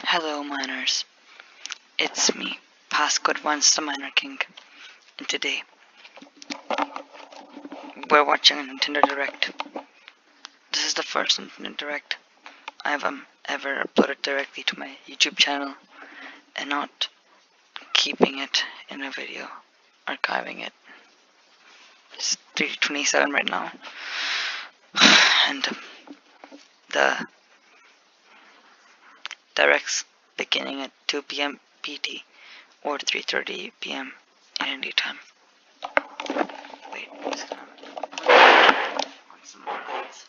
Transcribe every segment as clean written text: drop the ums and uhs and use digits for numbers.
Hello miners, it's me, PasscodeAdvance the Miner King, and today we're watching a Nintendo Direct. This is the first Nintendo Direct I've ever uploaded directly to my YouTube channel and not keeping it in a video, archiving it. It's 3:27 right now, and the Direct's beginning at 2 p.m. PT or 3:30 p.m. India time. Wait, I'm just gonna on some more lights.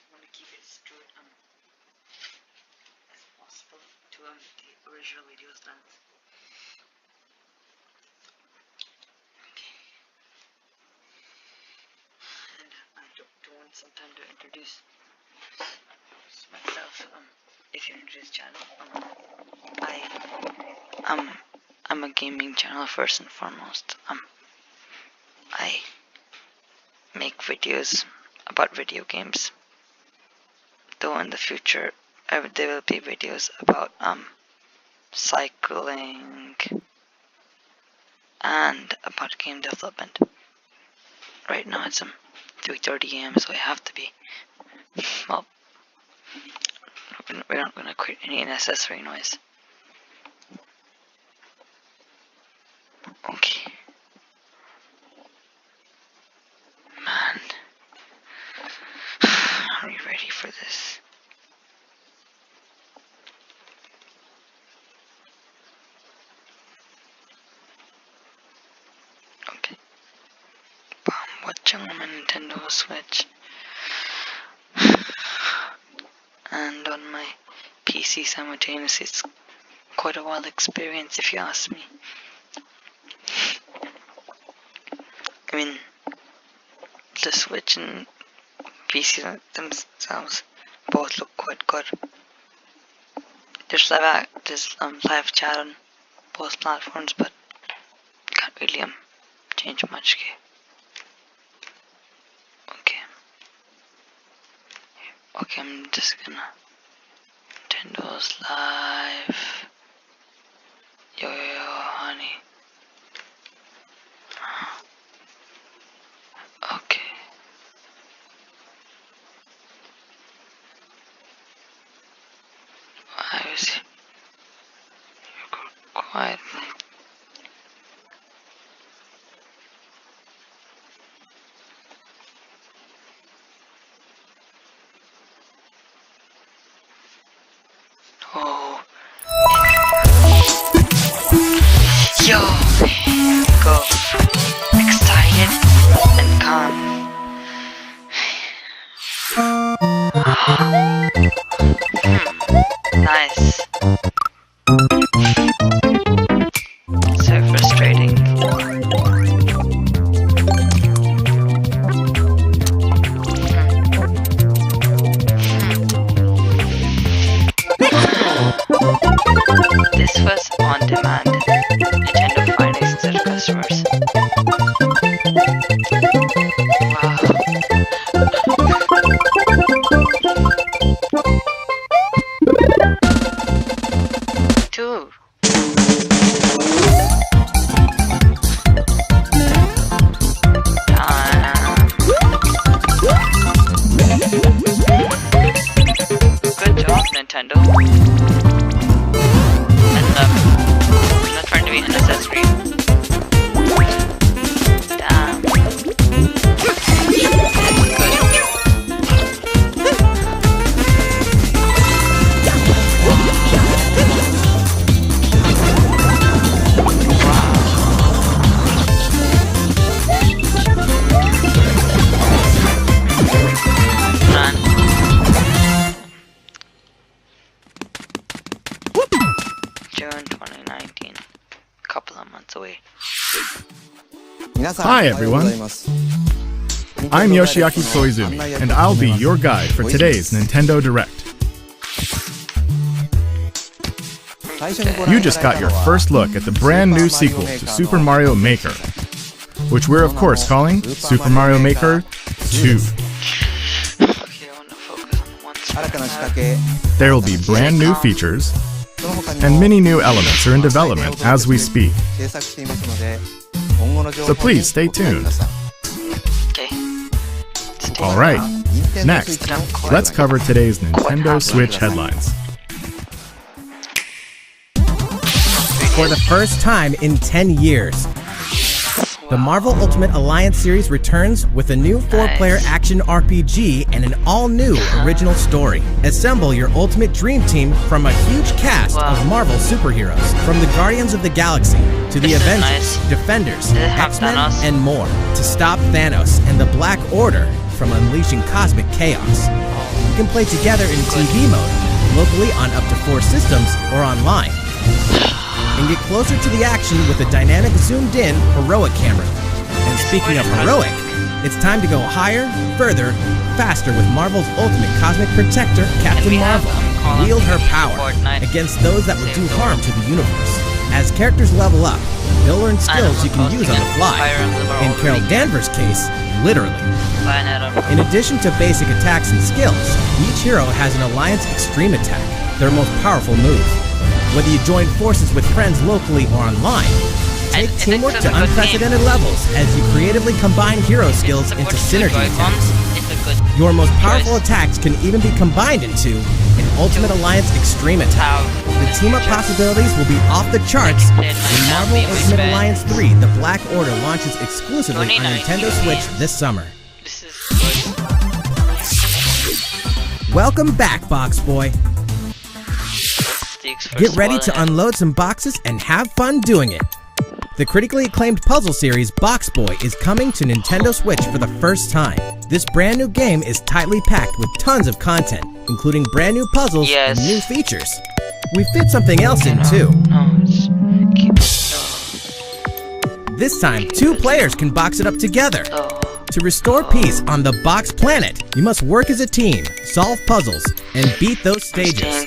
I want to keep it straight as possible to the original video's length. Okay. And I don't want some time to introduce myself. If you're new to this channel, I'm a gaming channel first and foremost. I make videos about video games. Though in the future, there will be videos about cycling and about game development. Right now it's 3:30 a.m. so I have to be. Well, we're not gonna create any unnecessary noise. Okay. Man. Are you ready for this? Okay. I'm watching on my Nintendo Switch and on my PC simultaneously. It's quite a wild experience if you ask me. I mean, the Switch and PC themselves both look quite good. There's live chat on both platforms, but can't really change much. Okay, I'm just gonna Nintendo's live. Yo, honey. Okay. I was quiet. Oh. Yo, go. Excited and calm. Nice. So frustrating. This was on demand. Nintendo finally sent customers. Wow. Two. Good job, Nintendo. I'm not trying to be unnecessary. Damn. June 2019. Couple of months away. Hi everyone, I'm Yoshiaki Koizumi, and I'll be your guide for today's Nintendo Direct. You just got your first look at the brand new sequel to Super Mario Maker, which we're of course calling Super Mario Maker 2. Okay, I want to focus on one spot. There will be brand new features, and many new elements are in development as we speak. So please stay tuned. Okay. Alright, next, let's cover today's Nintendo Switch headlines. For the first time in 10 years, the Marvel Ultimate Alliance series returns with a new 4-player action RPG and an all-new original story. Assemble your ultimate dream team from a huge cast of Marvel superheroes, from the Guardians of the Galaxy to the Avengers, Defenders, X-Men, and more, to stop Thanos and the Black Order from unleashing cosmic chaos. You can play together in TV mode, locally on up to 4 systems, or online, and get closer to the action with a dynamic zoomed-in heroic camera. And speaking of heroic, it's time to go higher, further, faster with Marvel's ultimate cosmic protector, Captain Marvel. Wield her power against those that would do harm to the universe. As characters level up, they'll learn skills you can use on the fly. In Carol Danvers' case, literally. In addition to basic attacks and skills, each hero has an Alliance Extreme attack, their most powerful move. Whether you join forces with friends locally or online, take teamwork to unprecedented levels as you creatively combine hero skills into synergy attacks. Your most powerful attacks can even be combined into an Ultimate Alliance Extreme attack. The team-up possibilities will be off the charts when Marvel Ultimate Alliance 3 The Black Order launches exclusively on Nintendo Switch this summer. Welcome back, Box Boy. Get ready to unload some boxes and have fun doing it. The critically acclaimed puzzle series Box Boy is coming to Nintendo Switch for the first time. This brand new game is tightly packed with tons of content, including brand new puzzles and new features. We fit something else in too. This time, 2 players can box it up together. To restore peace on the Box Planet, you must work as a team, solve puzzles, and beat those stages.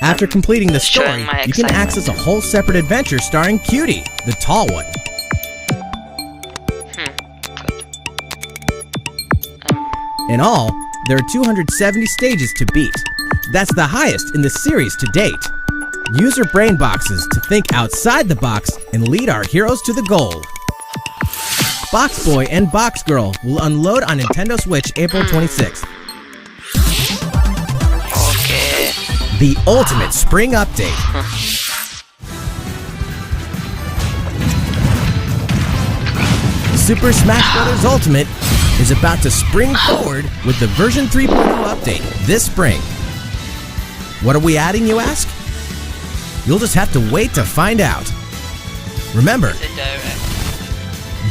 After completing the story, you can access a whole separate adventure starring Cutie, the tall one. In all, there are 270 stages to beat. That's the highest in the series to date. Use your brain boxes to think outside the box and lead our heroes to the goal. Box Boy and Box Girl will unload on Nintendo Switch April 26th. The ultimate spring update. Super Smash Bros. Ultimate is about to spring forward with the version 3.0 update this spring. What are we adding, you ask? You'll just have to wait to find out. Remember,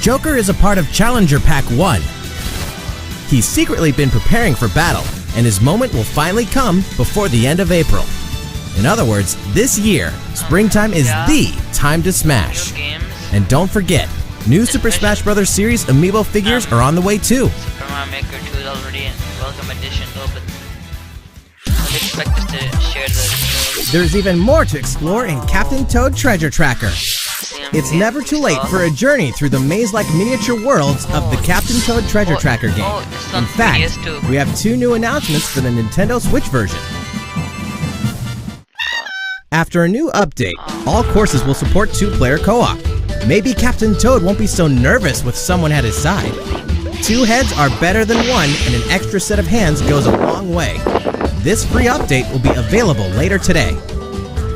Joker is a part of Challenger Pack 1. He's secretly been preparing for battle, and his moment will finally come before the end of April. In other words, this year, springtime is the time to smash. And don't forget, new Super Smash Bros. Series amiibo figures are on the way too. Super Mario Maker 2 is already in welcome edition though, but I expect us to share the... There's even more to explore in Captain Toad Treasure Tracker. It's never too late for a journey through the maze-like miniature worlds of the Captain Toad Treasure Tracker game. In fact, we have 2 new announcements for the Nintendo Switch version. After a new update, all courses will support 2-player co-op. Maybe Captain Toad won't be so nervous with someone at his side. 2 heads are better than 1, and an extra set of hands goes a long way. This free update will be available later today.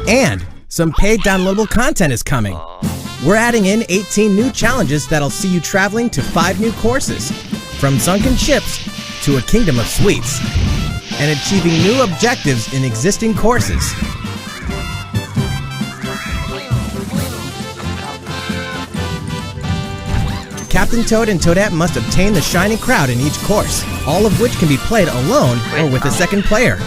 And some paid downloadable content is coming. We're adding in 18 new challenges that'll see you traveling to 5 new courses, from sunken ships to a kingdom of sweets, and achieving new objectives in existing courses. Captain Toad and Toadette must obtain the Shiny Crowd in each course, all of which can be played alone or with a second player.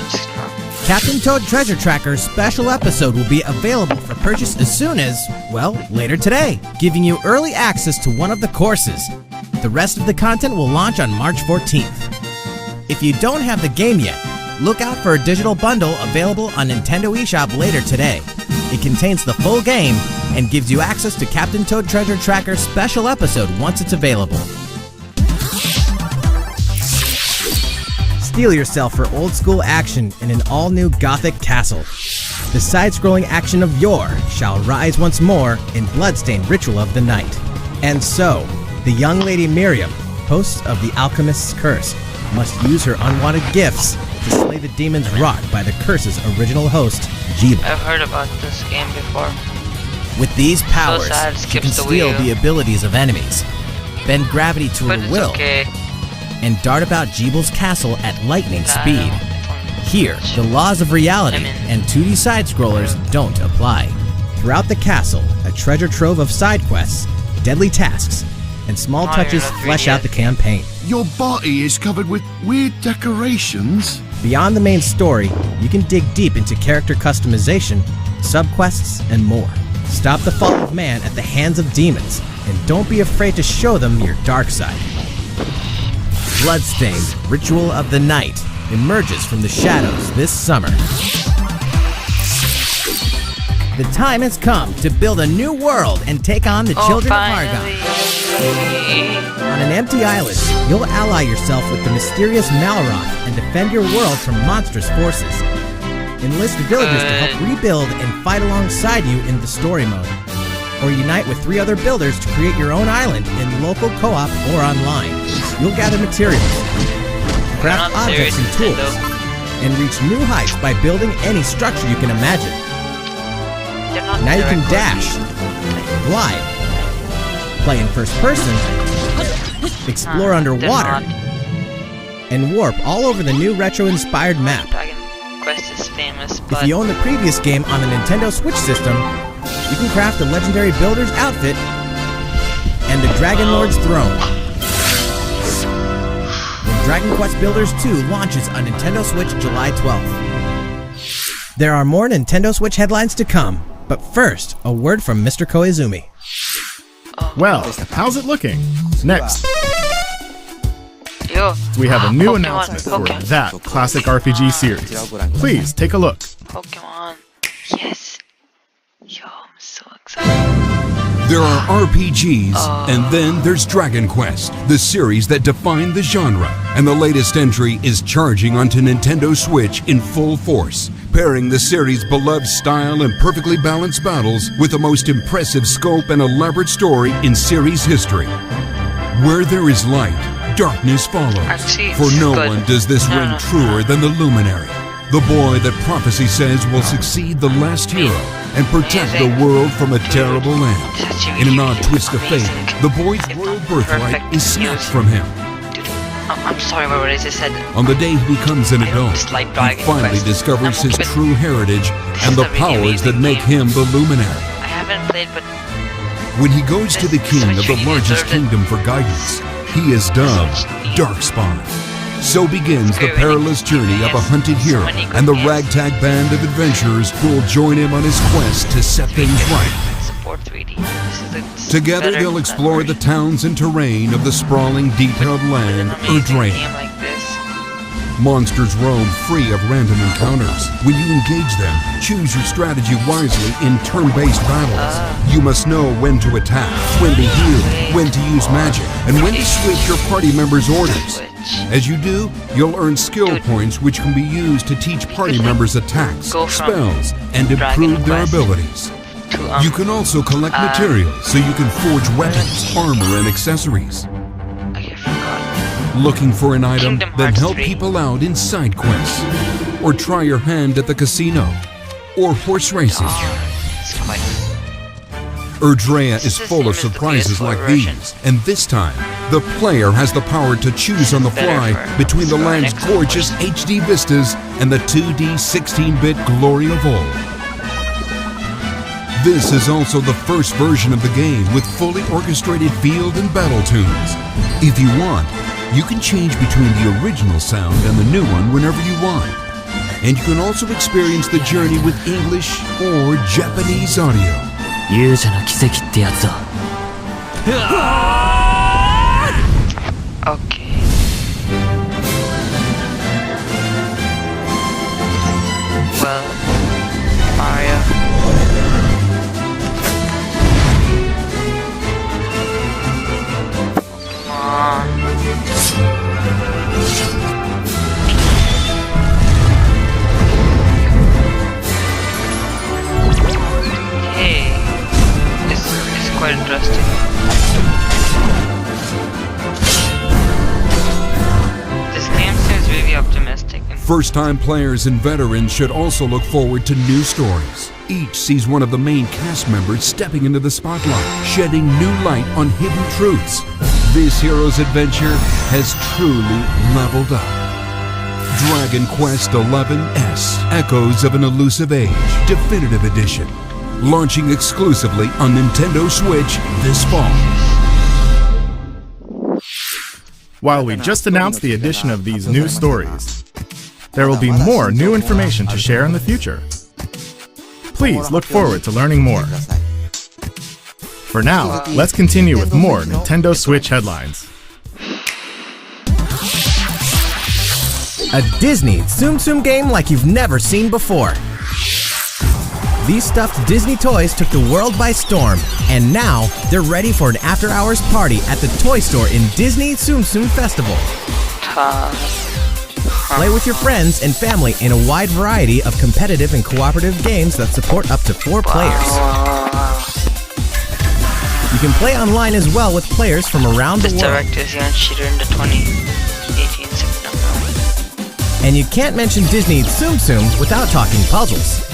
Captain Toad Treasure Tracker's special episode will be available for purchase as soon as, well, later today, giving you early access to one of the courses. The rest of the content will launch on March 14th. If you don't have the game yet, Look out for a digital bundle available on Nintendo eShop later today. It contains the full game and gives you access to Captain Toad Treasure Tracker's special episode once it's available. Steel yourself for old-school action in an all-new Gothic castle. The side-scrolling action of yore shall rise once more in bloodstained Ritual of the Night. And so, the young lady Miriam, host of the Alchemist's Curse, must use her unwanted gifts to slay the demons wrought by the curse's original host, Jeeble. I've heard about this game before. With these powers, sad, you can skips the steal wheel. the abilities of enemies, bend gravity to But her it's will, okay. and dart about Jeeble's castle at lightning speed. I Here, the laws of reality and 2D side-scrollers don't apply. Throughout the castle, a treasure trove of side quests, deadly tasks, and small Mario touches 3DS flesh out the campaign. Your body is covered with weird decorations. Beyond the main story, you can dig deep into character customization, subquests, and more. Stop the fall of man at the hands of demons, and don't be afraid to show them your dark side. Bloodstained Ritual of the Night emerges from the shadows this summer. The time has come to build a new world and take on the children of Argon. On an empty island, you'll ally yourself with the mysterious Malroth and defend your world from monstrous forces. Enlist villagers to help rebuild and fight alongside you in the story mode. Or unite with 3 other builders to create your own island in local co-op or online. You'll gather materials, craft objects and tools, and reach new heights by building any structure you can imagine. Now you can dash, glide, play in first person, explore underwater, and warp all over the new retro-inspired map. Dragon Quest is famous, but If you own the previous game on the Nintendo Switch system, you can craft the legendary Builder's outfit and the Dragon Lord's throne. When Dragon Quest Builders 2 launches on Nintendo Switch July 12th. There are more Nintendo Switch headlines to come, but first, a word from Mr. Koizumi. Well, how's it looking? Next, yo, we have a new Pokemon, announcement for Pokemon, that classic RPG series. Please take a look. Pokemon. Yes. Yo, I'm so excited. There are RPGs, and then there's Dragon Quest, the series that defined the genre. And the latest entry is charging onto Nintendo Switch in full force, pairing the series' beloved style and perfectly balanced battles with the most impressive scope and elaborate story in series history. Where there is light, darkness follows. Actually, For it's no good. one does this No, ring no, truer than the Luminary, the boy that prophecy says will succeed the last hero and protect the world from a terrible end. In an odd twist of fate, the boy's royal birthright is snatched from him. Dude, I'm sorry what I just said. On the day he becomes an I don't adult, dislike he Dragon finally Quest. discovers I'm his okay. true heritage This and is the a really powers that amazing make game. him the Luminary. I haven't played, but When he goes to the This king of Switch the really largest deserved it. kingdom for guidance, he is dubbed Darkspawn. So begins the perilous journey of a hunted hero and the ragtag band of adventurers who will join him on his quest to set things right. support 3D. This is Together better they'll than explore the that towns and terrain of the sprawling, detailed land, version. An amazing Erdrea. game like this. Monsters roam free of random encounters. When you engage them, choose your strategy wisely in turn-based battles. You must know when to attack, when to heal, when to use magic, and when to switch your party members' orders. As you do, you'll earn skill points which can be used to teach party members attacks, Go from spells, and Dragon improve their Quest abilities. To, You can also collect materials so you can forge weapons, armor, and accessories. I forgot. Looking for an item? Kingdom Then Hearts help 3. people out in side quests. Or try your hand at the casino. Or horse races. It's quite. Erdrea is It's the full same of as the surprises PS4 like version. these. And this time, the player has the power to choose on the Better fly for between the Square land's Enix, of gorgeous course. HD vistas and the 2D 16-bit glory of old. This is also the first version of the game with fully orchestrated field and battle tunes. If you want, you can change between the original sound and the new one whenever you want. And you can also experience the journey with English or Japanese audio. 勇者の奇跡ってやつだ。 Okay. well, Mario. Come on. Hey, it's quite interesting. This game seems really optimistic. First-time players and veterans should also look forward to new stories. Each sees one of the main cast members stepping into the spotlight, shedding new light on hidden truths. This hero's adventure has truly leveled up. Dragon Quest XI-S, Echoes of an Elusive Age, Definitive Edition. Launching exclusively on Nintendo Switch this fall. While we just announced the addition of these new stories, there will be more new information to share in the future. Please look forward to learning more. For now, let's continue with more Nintendo Switch headlines. A Disney Tsum Tsum game like you've never seen before. These stuffed Disney toys took the world by storm, and now they're ready for an after-hours party at the toy store in Disney Tsum Tsum Festival. Play with your friends and family in a wide variety of competitive and cooperative games that support up to 4 players. You can play online as well with players from around the world. This director is young cheater in the 2018 September. And you can't mention Disney Tsum Tsum without talking puzzles.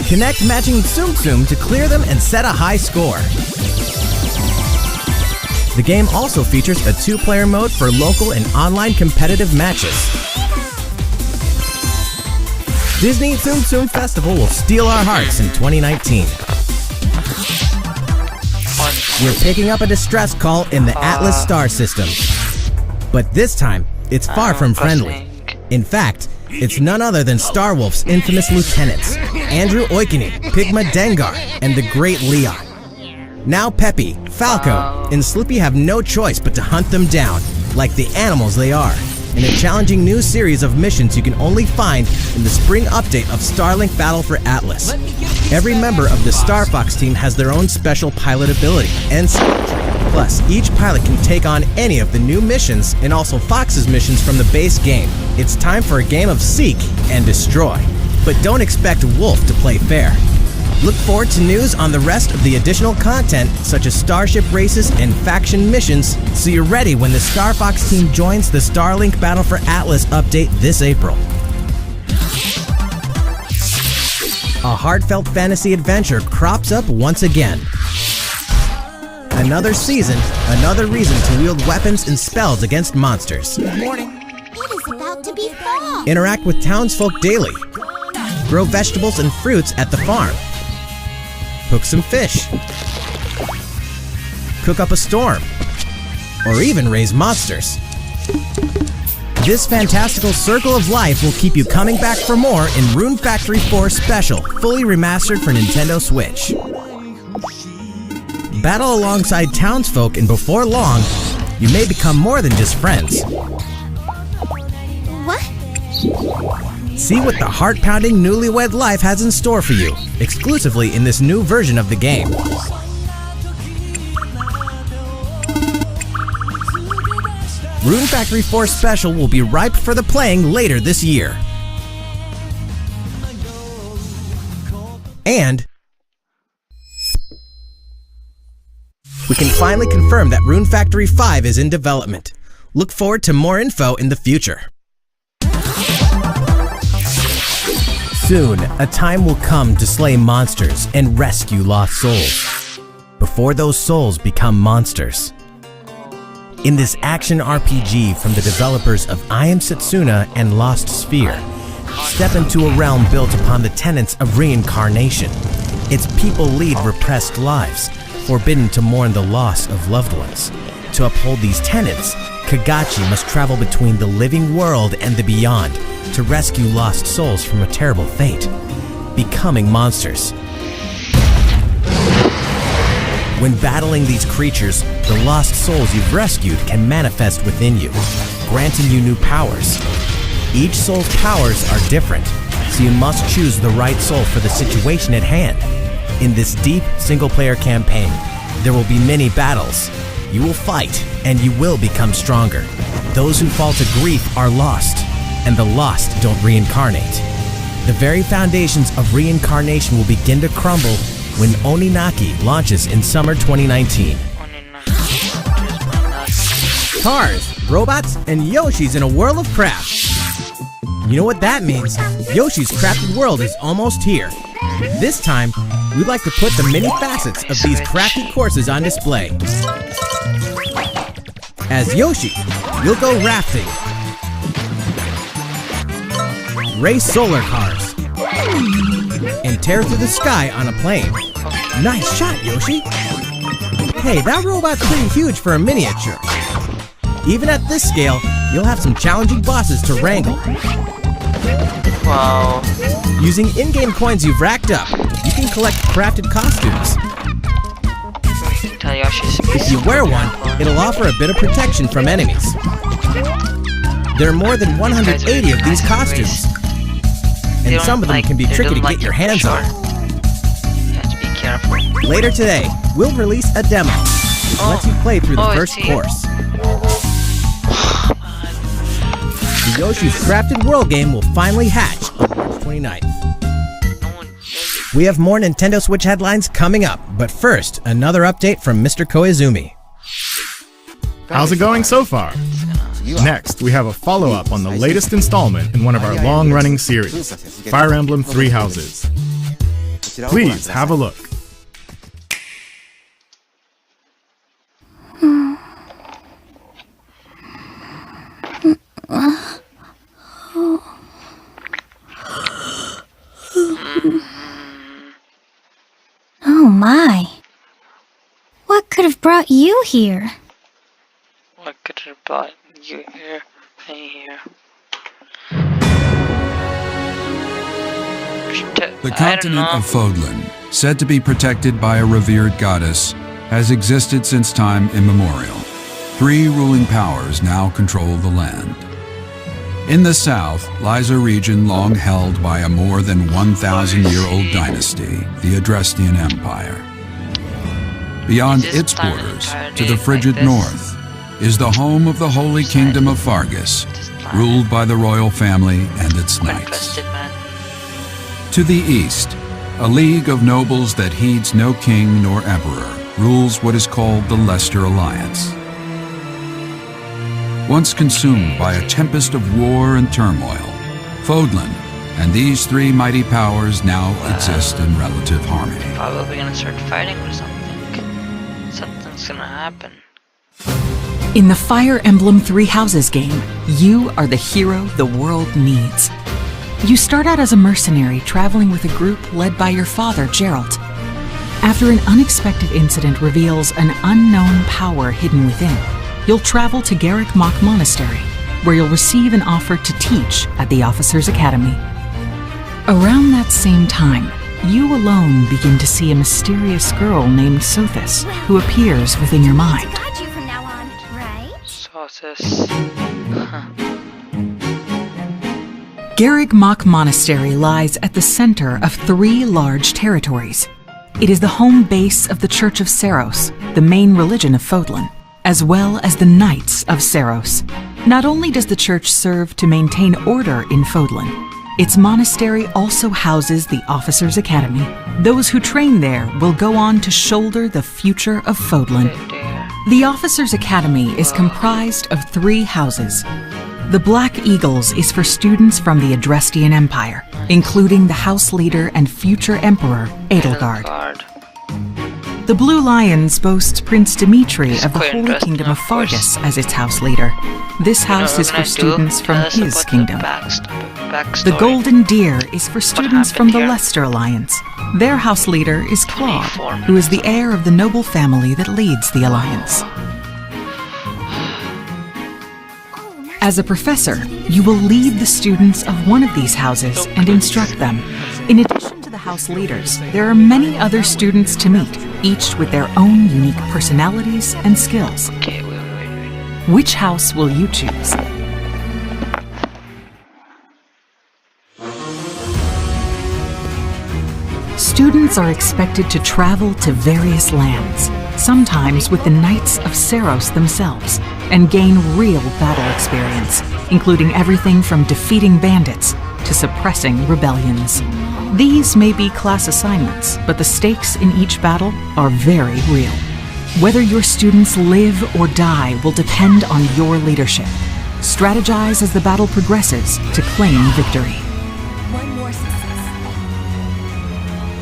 Connect matching Tsum Tsum to clear them and set a high score. The game also features a 2-player mode for local and online competitive matches. Disney Tsum Tsum Festival will steal our hearts in 2019. We're picking up a distress call in the Atlas star system. But this time, it's far from friendly. In fact, it's none other than Starwolf's infamous lieutenants, Andrew Oikini, Pigma Dengar, and the Great Leon. Now Peppy, Falco, and Slippy have no choice but to hunt them down, like the animals they are, in a challenging new series of missions you can only find in the spring update of Starlink Battle for Atlas. Every member of the Star Fox team has their own special pilot ability and skill tree. Plus, each pilot can take on any of the new missions and also Fox's missions from the base game. It's time for a game of seek and destroy. But don't expect Wolf to play fair. Look forward to news on the rest of the additional content, such as starship races and faction missions, so you're ready when the Star Fox team joins the Starlink Battle for Atlas update this April. A heartfelt fantasy adventure crops up once again. Another season, another reason to wield weapons and spells against monsters. Good morning. It is about to be fall. Interact with townsfolk daily. Grow vegetables and fruits at the farm. Cook some fish. Cook up a storm. Or even raise monsters. This fantastical circle of life will keep you coming back for more in Rune Factory 4 Special, fully remastered for Nintendo Switch. Battle alongside townsfolk, and before long, you may become more than just friends. What? See what the heart-pounding newlywed life has in store for you, exclusively in this new version of the game. Rune Factory 4 Special will be ripe for the playing later this year. And we can finally confirm that Rune Factory 5 is in development. Look forward to more info in the future. Soon, a time will come to slay monsters and rescue lost souls, before those souls become monsters. In this action RPG from the developers of I Am Setsuna and Lost Sphere, step into a realm built upon the tenets of reincarnation. Its people lead repressed lives, forbidden to mourn the loss of loved ones. To uphold these tenets, Kagachi must travel between the living world and the beyond to rescue lost souls from a terrible fate, becoming monsters. When battling these creatures, the lost souls you've rescued can manifest within you, granting you new powers. Each soul's powers are different, so you must choose the right soul for the situation at hand. In this deep single-player campaign, there will be many battles. You will fight, and you will become stronger. Those who fall to grief are lost, and the lost don't reincarnate. The very foundations of reincarnation will begin to crumble when Oninaki launches in summer 2019. Cars, robots, and Yoshis in a whirl of craft. You know what that means? Yoshi's Crafted World is almost here. This time, we'd like to put the many facets of these crafty courses on display. As Yoshi, you'll go rafting, race solar cars, and tear through the sky on a plane. Nice shot, Yoshi! Hey, that robot's pretty huge for a miniature. Even at this scale, you'll have some challenging bosses to wrangle. Wow. Using in-game coins you've racked up, you can collect crafted costumes. If you wear one, it'll offer a bit of protection from enemies. There are more than 180 of these costumes, and some of them can be tricky to get your hands on. You have to be careful. Later today, we'll release a demo that lets you play through the first course. The Yoshi's Crafted World game will finally hatch on March 29th. We have more Nintendo Switch headlines coming up, but first, another update from Mr. Koizumi. How's it going so far? Next, we have a follow-up on the latest installment in one of our long-running series, Fire Emblem Three Houses. Please have a look. Oh my. What could have brought you here? What could have brought you here? Me here. The continent of Fodlan, said to be protected by a revered goddess, has existed since time immemorial. 3 ruling powers now control the land. In the south lies a region long held by a more than 1,000-year-old dynasty, the Adrestian Empire. Beyond its borders, to the frigid north, is the home of the Holy Kingdom of Fargus, ruled by the royal family and its knights. To the east, a league of nobles that heeds no king nor emperor rules what is called the Leicester Alliance. Once consumed by a tempest of war and turmoil, Fodlan and these 3 mighty powers now exist in relative harmony. Probably gonna start fighting or something. Something's gonna happen. In the Fire Emblem Three Houses game, you are the hero the world needs. You start out as a mercenary traveling with a group led by your father, Geralt. After an unexpected incident reveals an unknown power hidden within, you'll travel to Garrick Mach Monastery, where you'll receive an offer to teach at the Officers' Academy. Around that same time, you alone begin to see a mysterious girl named Sothis, who appears within your mind. Got you from now on, right? Sauces. Garrick Mach Monastery lies at the center of 3 large territories. It is the home base of the Church of Seiros, the main religion of Fodlan, as well as the Knights of Seiros. Not only does the church serve to maintain order in Fodlan, its monastery also houses the Officers' Academy. Those who train there will go on to shoulder the future of Fodlan. The Officers' Academy is comprised of 3 houses. The Black Eagles is for students from the Adrestian Empire, including the House Leader and future Emperor, Edelgard. The Blue Lions boasts Prince Dimitri of the Holy Kingdom of Fargus as its house leader. This house is for students from his kingdom. The Golden Deer is for students from the Leicester Alliance. Their house leader is Claude, who is the heir of the noble family that leads the alliance. As a professor, you will lead the students of one of these houses and instruct them. In addition to the house leaders, there are many other students to meet, each with their own unique personalities and skills. Okay, wait. Which house will you choose? Students are expected to travel to various lands, sometimes with the Knights of Seros themselves, and gain real battle experience, including everything from defeating bandits to suppressing rebellions. These may be class assignments, but the stakes in each battle are very real. Whether your students live or die will depend on your leadership. Strategize as the battle progresses to claim victory.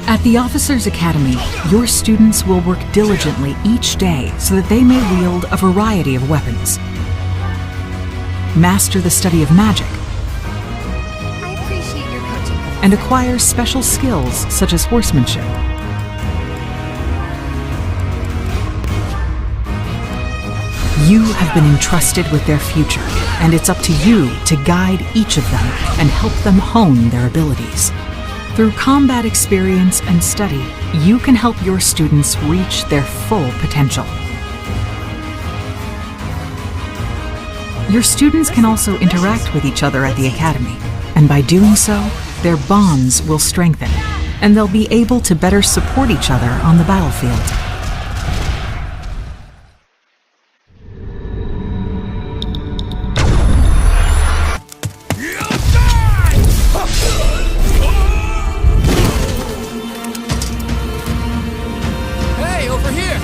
At the Officers Academy, your students will work diligently each day so that they may wield a variety of weapons. Master the study of magic, and acquire special skills such as horsemanship. You have been entrusted with their future, and it's up to you to guide each of them and help them hone their abilities. Through combat experience and study, you can help your students reach their full potential. Your students can also interact with each other at the Academy, and by doing so, their bonds will strengthen, and they'll be able to better support each other on the battlefield. Hey, over here!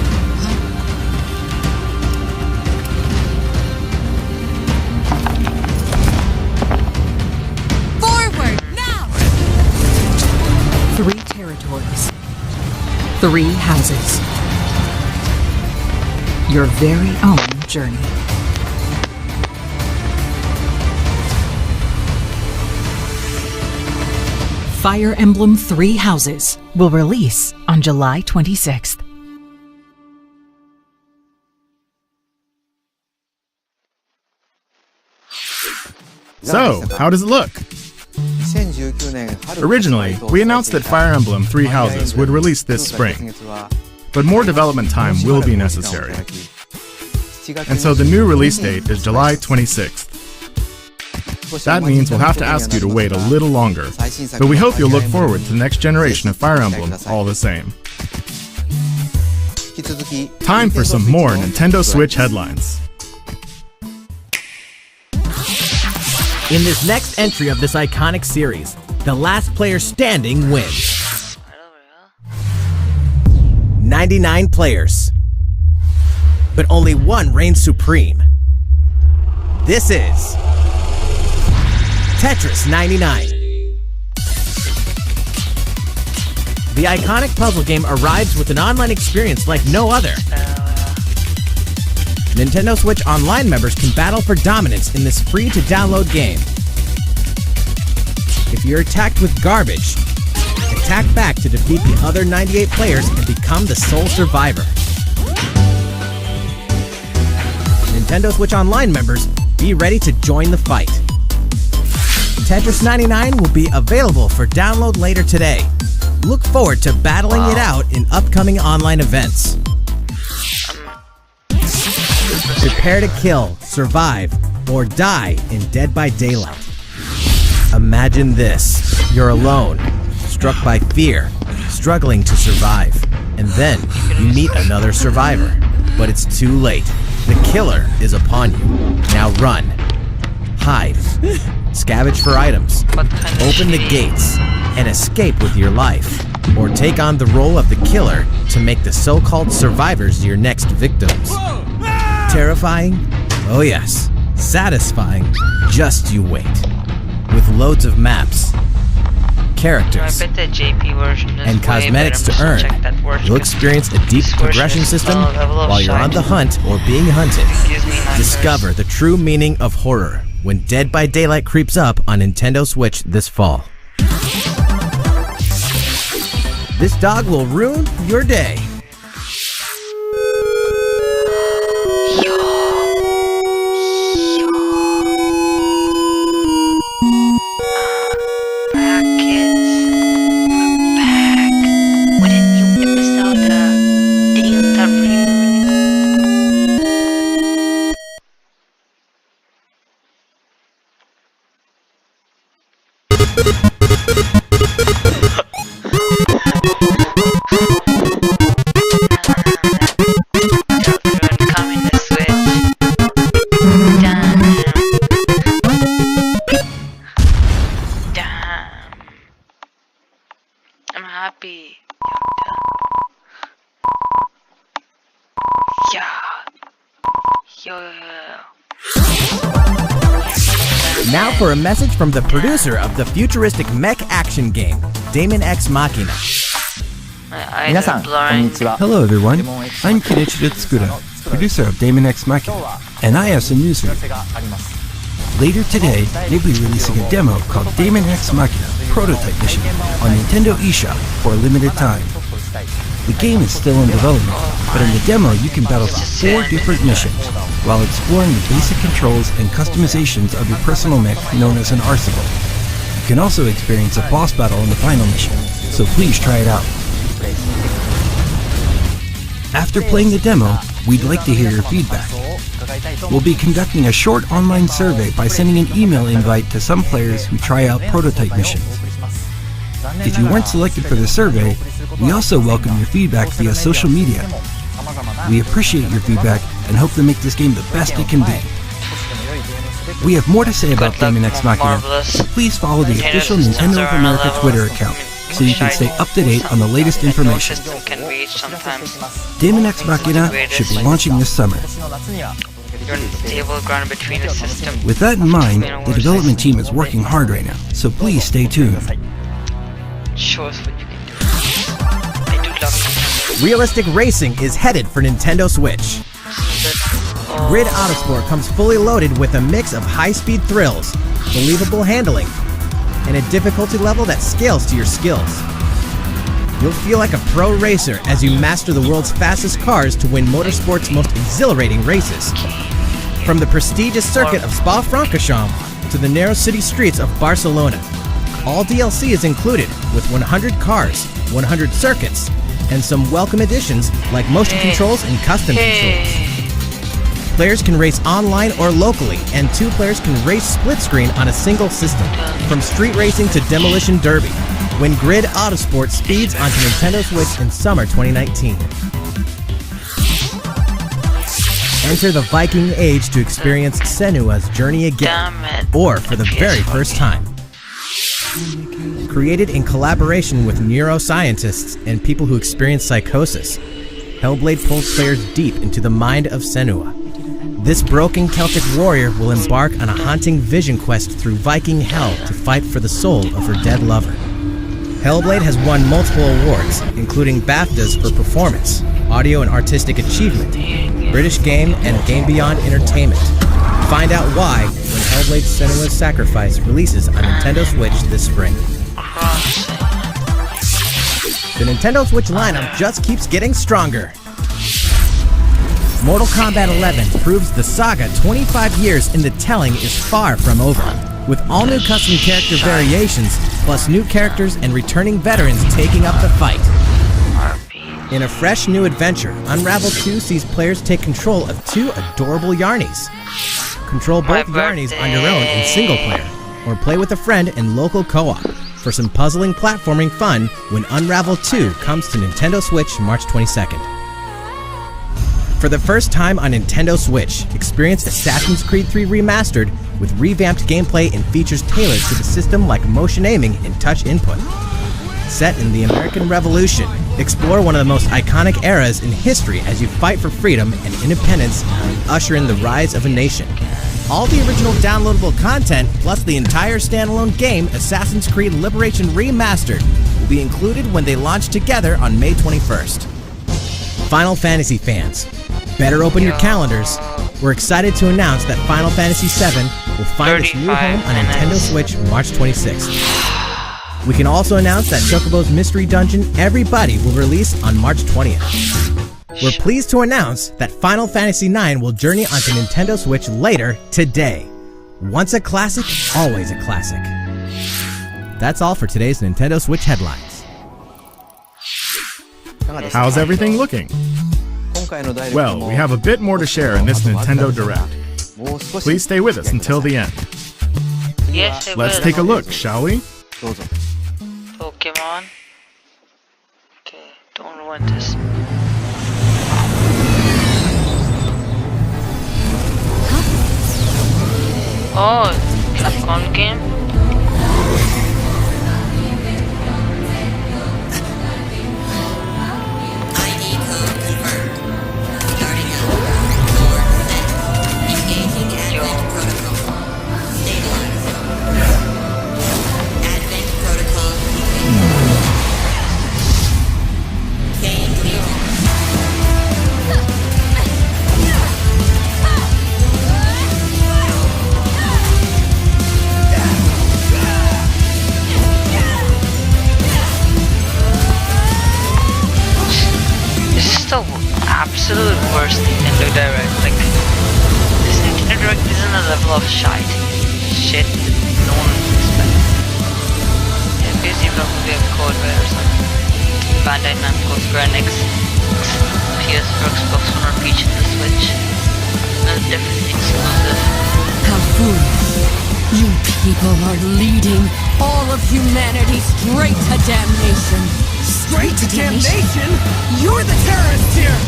Forward, now! 3 territories. 3 houses. Your very own journey. Fire Emblem 3 Houses will release on July 26th. So, how does it look? Originally, we announced that Fire Emblem 3 Houses would release this spring, but more development time will be necessary. And so the new release date is July 26th. That means we'll have to ask you to wait a little longer, but we hope you'll look forward to the next generation of Fire Emblem all the same. Time for some more Nintendo Switch headlines. In this next entry of this iconic series, the last player standing wins. 99 players, but only one reigns supreme. This is Tetris 99. The iconic puzzle game arrives with an online experience like no other. Nintendo Switch Online members can battle for dominance in this free-to-download game. If you're attacked with garbage, attack back to defeat the other 98 players and become the sole survivor. Nintendo Switch Online members, be ready to join the fight. Tetris 99 will be available for download later today. Look forward to battling it out in upcoming online events. Prepare to kill, survive, or die in Dead by Daylight. Imagine this. You're alone, struck by fear, struggling to survive. And then you meet another survivor. But it's too late. The killer is upon you. Now run. Hide. Scavenge for items. Open the gates and escape with your life. Or take on the role of the killer to make the so-called survivors your next victims. Terrifying? Oh yes. Satisfying? Just you wait. With loads of maps, characters, and cosmetics to earn, you'll experience a deep progression system while you're on the hunt or being hunted. Discover the true meaning of horror when Dead by Daylight creeps up on Nintendo Switch this fall. This dog will ruin your day. happy. Yeah. Yeah. Now for a message from the producer of the futuristic mech action game, Daemon X Machina. Hello everyone, I'm Kenichiro Tsukuda, producer of Daemon X Machina, and I have some news for you. Later today, they'll be releasing a demo called Daemon X Machina Prototype Mission on Nintendo eShop for a limited time. The game is still in development, but in the demo you can battle 4 different missions while exploring the basic controls and customizations of your personal mech known as an arsenal. You can also experience a boss battle in the final mission, so please try it out. After playing the demo, we'd like to hear your feedback. We'll be conducting a short online survey by sending an email invite to some players who try out prototype missions. If you weren't selected for the survey, we also welcome your feedback via social media. We appreciate your feedback and hope to make this game the best it can be. We have more to say about Daemon X Machina, so please follow the official Nintendo of America Twitter account so you can stay up to date on the latest information. Daemon X Machina should be launching this summer. With that in mind, the development team is working hard right now, so please stay tuned. Show us what you can do. I do love Nintendo. Realistic racing is headed for Nintendo Switch. Grid Autosport comes fully loaded with a mix of high-speed thrills, believable handling, and a difficulty level that scales to your skills. You'll feel like a pro racer as you master the world's fastest cars to win motorsport's most exhilarating races. From the prestigious circuit of Spa-Francorchamps to the narrow city streets of Barcelona, all DLC is included with 100 cars, 100 circuits, and some welcome additions like motion controls and custom controls. Players can race online or locally, and 2 players can race split screen on a single system, from street racing to demolition derby, when Grid Autosport speeds onto Nintendo Switch in summer 2019. Enter the Viking Age to experience Senua's journey again, or for the very first time. Created in collaboration with neuroscientists and people who experience psychosis, Hellblade pulls players deep into the mind of Senua. This broken Celtic warrior will embark on a haunting vision quest through Viking hell to fight for the soul of her dead lover. Hellblade has won multiple awards, including BAFTAs for performance, audio and artistic achievement, British Game, and Game Beyond Entertainment. Find out why when Hellblade Senua's Sacrifice releases on Nintendo Switch this spring. The Nintendo Switch lineup just keeps getting stronger. Mortal Kombat 11 proves the saga 25 years in the telling is far from over, with all new custom character variations, plus new characters and returning veterans taking up the fight. In a fresh new adventure, Unravel 2 sees players take control of 2 adorable Yarnies. Control both Yarnies on your own in single player, or play with a friend in local co-op for some puzzling platforming fun when Unravel 2 comes to Nintendo Switch March 22nd. For the first time on Nintendo Switch, experience Assassin's Creed 3 Remastered with revamped gameplay and features tailored to the system like motion aiming and touch input. Set in the American Revolution, explore one of the most iconic eras in history as you fight for freedom and independence and usher in the rise of a nation. All the original downloadable content, plus the entire standalone game, Assassin's Creed Liberation Remastered, will be included when they launch together on May 21st. Final Fantasy fans, better open your calendars. We're excited to announce that Final Fantasy VII will find its new home on Nintendo Switch March 26th. We can also announce that Chocobo's Mystery Dungeon Everybody will release on March 20th. We're pleased to announce that Final Fantasy IX will journey onto Nintendo Switch later today. Once a classic, always a classic. That's all for today's Nintendo Switch headlines. How's everything looking? Well, we have a bit more to share in this Nintendo Direct. Please stay with us until the end. Yes, Let's take a look, shall we? Pokemon. Okay, don't ruin this. Oh, Capcom game. first Nintendo Direct. Like, this Nintendo Direct isn't a level of shite. Shit no one expects. It appears you probably have code red or something. Bandai Namco, Square Enix, PS4, Xbox One, or Peach and the Switch. No, definitely exclusive. How foolish. You people are leading all of humanity straight to damnation. Straight to damnation? You're the terrorist here!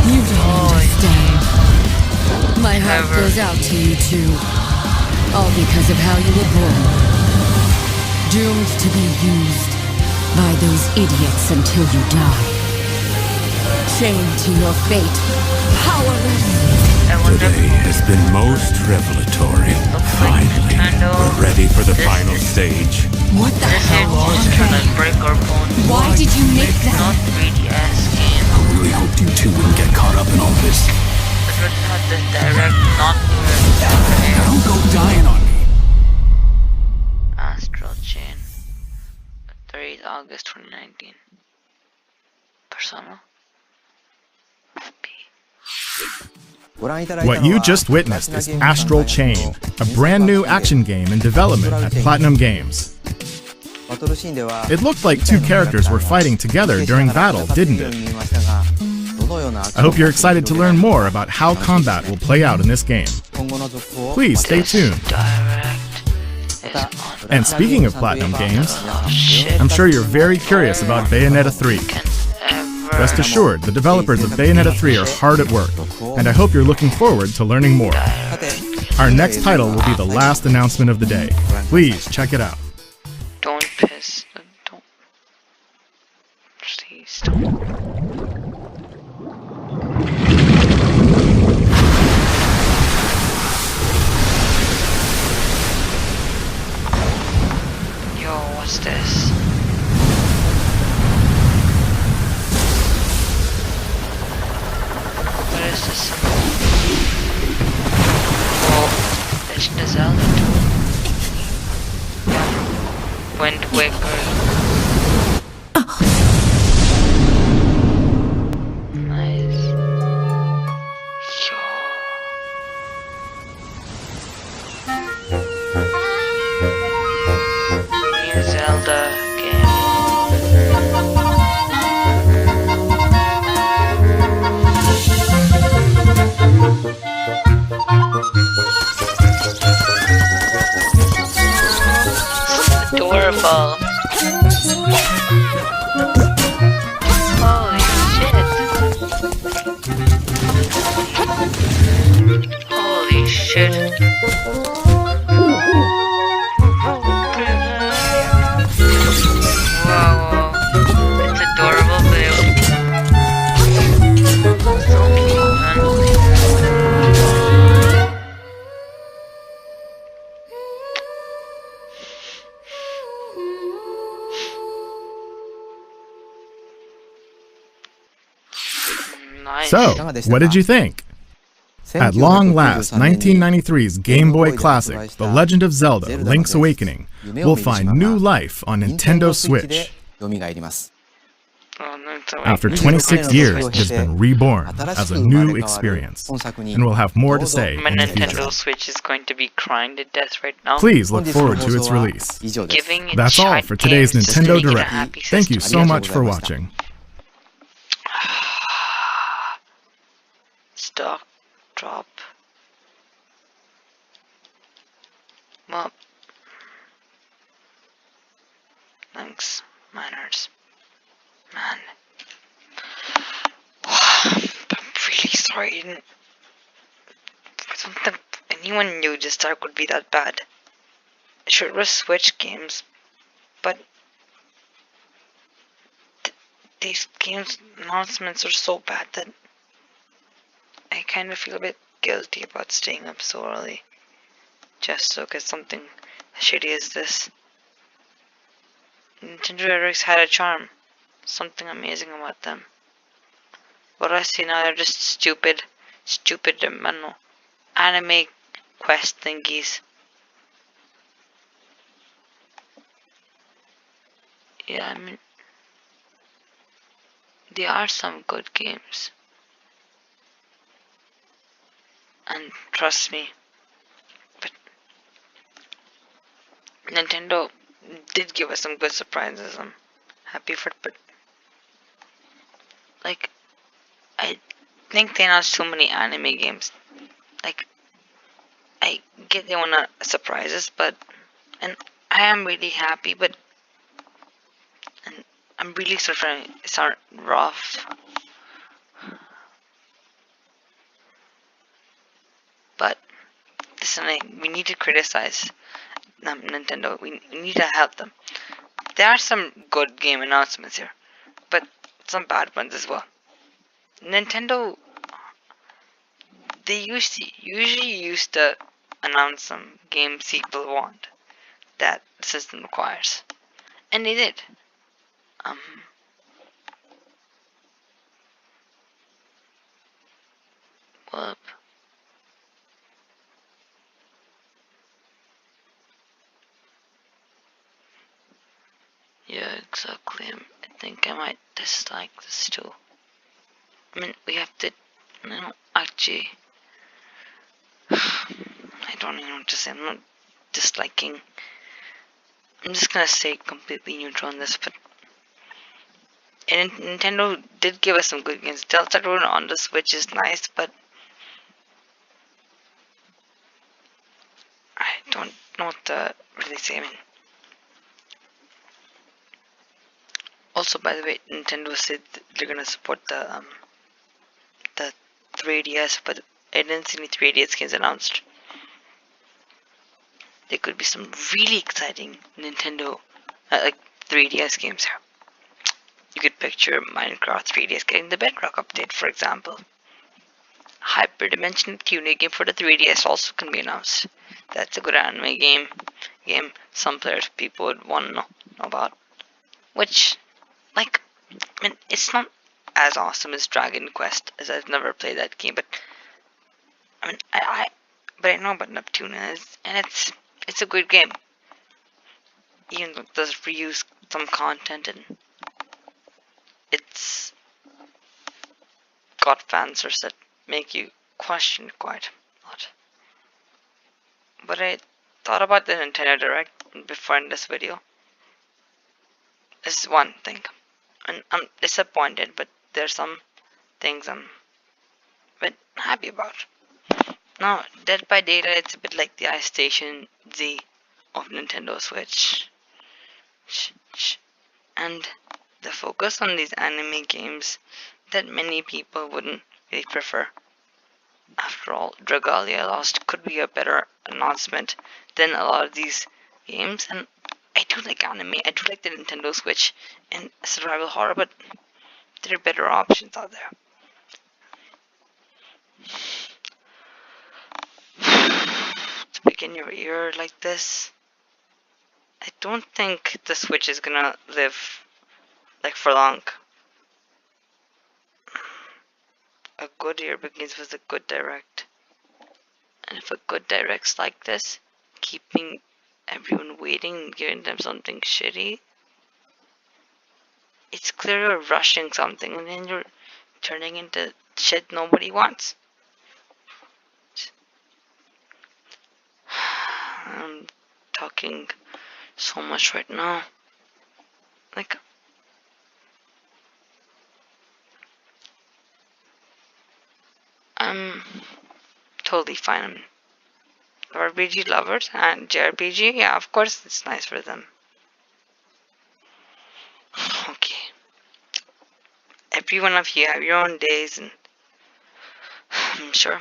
You don't understand. My heart goes out to you too. All because of how you were born. Doomed to be used by those idiots until you die. Chained to your fate. Powerless. Today has been most revelatory. Finally, we're ready for the final stage. What the hell was that? Break our bones. Why did you make that? Not 3DS game. I really hoped you two wouldn't get caught up in all this. But we're not the direct, not Now don't go dying on me. Astral Chain. 3rd August 2019. Persona. What you just witnessed is Astral Chain, a brand new action game in development at Platinum Games. It looked like two characters were fighting together during battle, didn't it? I hope you're excited to learn more about how combat will play out in this game. Please stay tuned. And speaking of Platinum Games, I'm sure you're very curious about Bayonetta 3. Rest assured, the developers of Bayonetta 3 are hard at work, and I hope you're looking forward to learning more. Our next title will be the last announcement of the day. Please check it out. Don't piss. Don't. Please don't. Yo, what's this? What is this? Oh, Legend of Zelda 2. Wind Waker. Nice. Yo. New Zelda game. Adorable. Holy shit. Holy shit. Wow. It's adorable, but so cute, man. Nice. So, what did you think? At long last, 1993's Game Boy classic, The Legend of Zelda: Link's Awakening, will find new life on Nintendo Switch. After 26 years, it has been reborn as a new experience, and we'll have more to say My in the Nintendo future. Switch is going to be crying to death right now. Please look forward to its release. Giving it That's all shite for today's games just to Nintendo make it a Direct. happy Thank you system. so much for watching. Stock drop. Well, thanks, miners. Man. I'm really sorry. I don't think anyone knew this dark would be that bad. Sure, it was Switch games, but these games announcements are so bad that I kind of feel a bit guilty about staying up so early just to get something as shitty as this. Nintendo Directs had a charm, something amazing about them. What I see now, they're just stupid anime quest thingies. Yeah, I mean, there are some good games, and trust me, but Nintendo did give us some good surprises. I'm happy for it, but like, I think they announced too many anime games. Like, I get they wanna surprise us, and I am really happy, and I'm really sort of sound rough, but listen, we need to criticize Nintendo. We need to help them. There are some good game announcements here, but some bad ones as well. Nintendo, they usually used to announce some game people want that the system requires, and they did. Whoop. Yeah, exactly. I think I might dislike this too. I mean, we have to, actually, I don't even know what to say. I'm not disliking. I'm just gonna stay completely neutral on this, but Nintendo did give us some good games. Delta Rune on the Switch is nice, but I don't know what to really say. I mean, also, by the way, Nintendo said they're gonna support the 3DS, but I didn't see any 3DS games announced. There could be some really exciting Nintendo 3DS games here. You could picture Minecraft 3DS getting the Bedrock update, for example. Hyperdimension tuning game for the 3DS also can be announced. That's a good anime game some people would want to know about. Which, like, I mean, it's not as awesome as Dragon Quest, as I've never played that game, but I mean, but I know about Neptune, and it's a good game. Even though it does reuse some content, and it's got fansers that make you question quite a lot. But I thought about the Nintendo Direct before in this video. This is one thing, and I'm disappointed, but there's some things I'm a bit happy about. Now, Dead by Daylight, it's a bit like the iStation Z of Nintendo Switch. And the focus on these anime games that many people wouldn't really prefer. After all, Dragalia Lost could be a better announcement than a lot of these games, and I do like anime, I do like the Nintendo Switch and survival horror, but there are better options out there. To begin your year like this, I don't think the Switch is gonna live for long. A good year begins with a good direct. And if a good direct's like this, keeping everyone waiting, giving them something shitty, it's clear you're rushing something and then you're turning into shit nobody wants. I'm talking so much right now. Like, I'm totally fine. RPG lovers and JRPG, yeah, of course it's nice for them. Okay. Every one of you have your own days, and I'm sure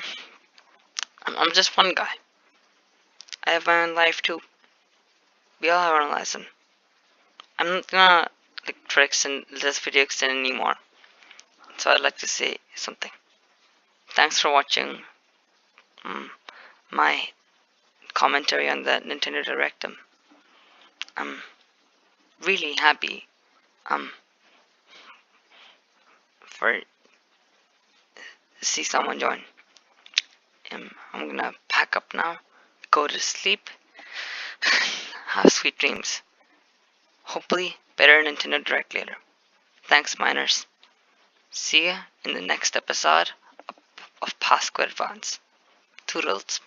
I'm just one guy. I have my own life too. We all have our own lesson. I'm not gonna try to extend this video anymore. So I'd like to say something. Thanks for watching my commentary on the Nintendo Direct. I'm really happy for see someone join. I'm gonna pack up now, go to sleep, have sweet dreams. Hopefully better Nintendo Direct later. Thanks, miners. See ya in the next episode of PasscodeAdvance. Toodles.